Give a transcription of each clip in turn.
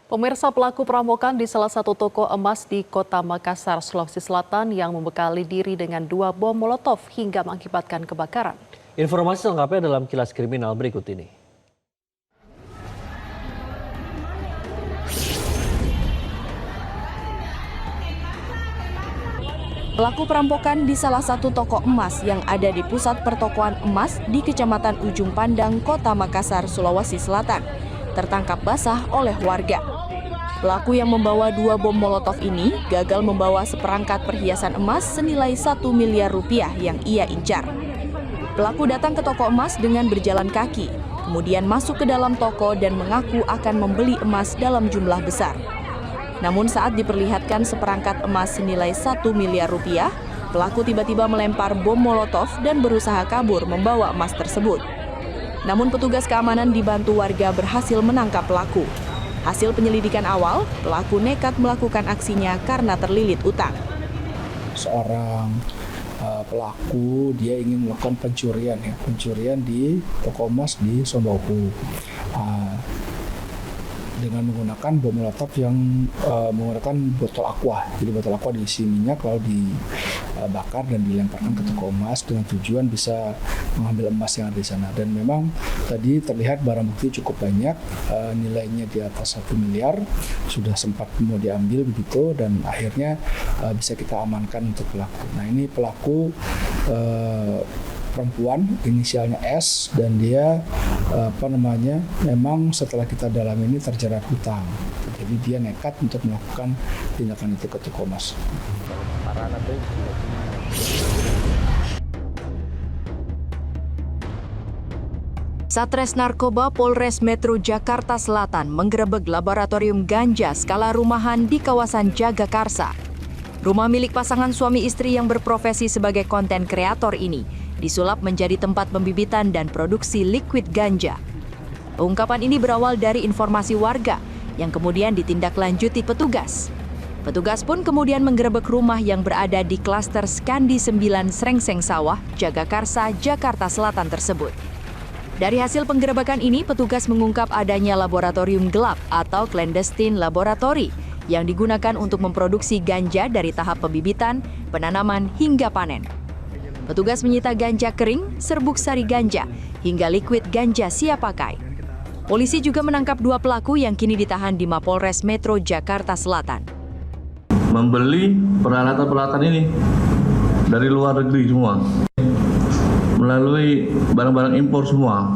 Pemirsa, pelaku perampokan di salah satu toko emas di Kota Makassar, Sulawesi Selatan yang membekali diri dengan 2 bom molotov hingga mengakibatkan kebakaran. Informasi lengkapnya dalam Kilas Kriminal berikut ini. Pelaku perampokan di salah satu toko emas yang ada di pusat pertokoan emas di Kecamatan Ujung Pandang, Kota Makassar, Sulawesi Selatan, tertangkap basah oleh warga. Pelaku yang membawa 2 bom molotov ini gagal membawa seperangkat perhiasan emas senilai 1 miliar rupiah yang ia incar. Pelaku datang ke toko emas dengan berjalan kaki, kemudian masuk ke dalam toko dan mengaku akan membeli emas dalam jumlah besar. Namun saat diperlihatkan seperangkat emas senilai 1 miliar rupiah, pelaku tiba-tiba melempar bom molotov dan berusaha kabur membawa emas tersebut. Namun petugas keamanan dibantu warga berhasil menangkap pelaku. Hasil penyelidikan awal, pelaku nekat melakukan aksinya karena terlilit utang. Seorang pelaku dia ingin melakukan pencurian di toko emas di Somboku. Dengan menggunakan bom molotov yang menggunakan botol aqua. Jadi botol aqua diisi minyak lalu dibakar dan dilemparkan ke toko emas dengan tujuan bisa mengambil emas yang ada di sana. Dan memang tadi terlihat barang bukti cukup banyak, nilainya di atas 1 miliar, sudah sempat mau diambil begitu dan akhirnya bisa kita amankan untuk pelaku. Nah ini pelaku perempuan, inisialnya S, dan dia memang setelah kita dalam ini terjerat hutang. Jadi dia nekat untuk melakukan tindakan itu ke toko emas. Satres Narkoba Polres Metro Jakarta Selatan menggerebek laboratorium ganja skala rumahan di kawasan Jagakarsa. Rumah milik pasangan suami istri yang berprofesi sebagai konten kreator ini disulap menjadi tempat pembibitan dan produksi liquid ganja. Pengungkapan ini berawal dari informasi warga yang kemudian ditindaklanjuti petugas. Petugas pun kemudian menggerebek rumah yang berada di klaster Skandi 9 Srengseng Sawah, Jagakarsa, Jakarta Selatan tersebut. Dari hasil penggerebekan ini, petugas mengungkap adanya laboratorium gelap atau clandestine laboratory yang digunakan untuk memproduksi ganja dari tahap pembibitan, penanaman, hingga panen. Petugas menyita ganja kering, serbuk sari ganja, hingga liquid ganja siap pakai. Polisi juga menangkap 2 pelaku yang kini ditahan di Mapolres Metro Jakarta Selatan. Membeli peralatan-peralatan ini dari luar negeri semua, melalui barang-barang impor semua.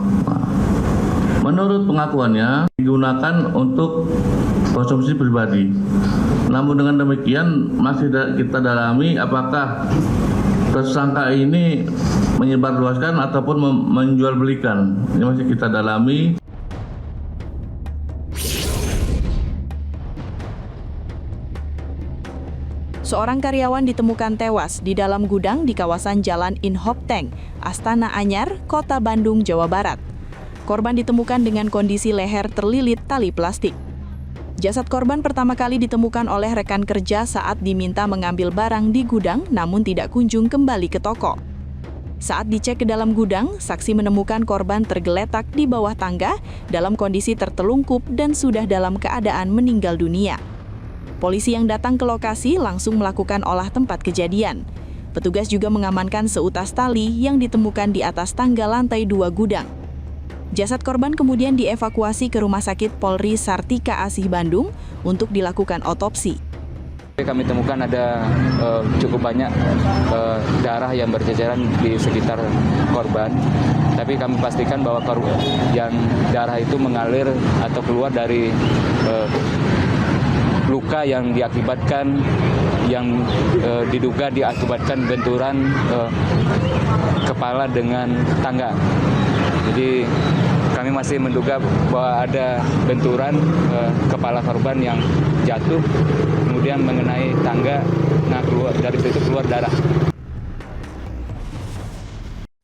Menurut pengakuannya, digunakan untuk konsumsi pribadi. Namun dengan demikian, masih kita dalami apakah tersangka ini menyebarluaskan ataupun menjual belikan. Ini masih kita dalami. Seorang karyawan ditemukan tewas di dalam gudang di kawasan Jalan Inhopteng, Astana Anyar, Kota Bandung, Jawa Barat. Korban ditemukan dengan kondisi leher terlilit tali plastik. Jasad korban pertama kali ditemukan oleh rekan kerja saat diminta mengambil barang di gudang namun tidak kunjung kembali ke toko. Saat dicek ke dalam gudang, saksi menemukan korban tergeletak di bawah tangga dalam kondisi tertelungkup dan sudah dalam keadaan meninggal dunia. Polisi yang datang ke lokasi langsung melakukan olah tempat kejadian. Petugas juga mengamankan seutas tali yang ditemukan di atas tangga lantai 2 gudang. Jasad korban kemudian dievakuasi ke Rumah Sakit Polri Sartika Asih Bandung untuk dilakukan otopsi. Kami temukan ada cukup banyak darah yang berceceran di sekitar korban. Tapi kami pastikan bahwa yang darah itu mengalir atau keluar dari luka yang diakibatkan, yang diduga diakibatkan benturan kepala dengan tangga. Jadi kami masih menduga bahwa ada benturan kepala korban yang jatuh, kemudian mengenai tangga, nah dari situ keluar darah.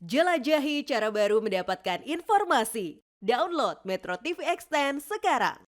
Jelajahi cara baru mendapatkan informasi. Download Metro TV Extend sekarang.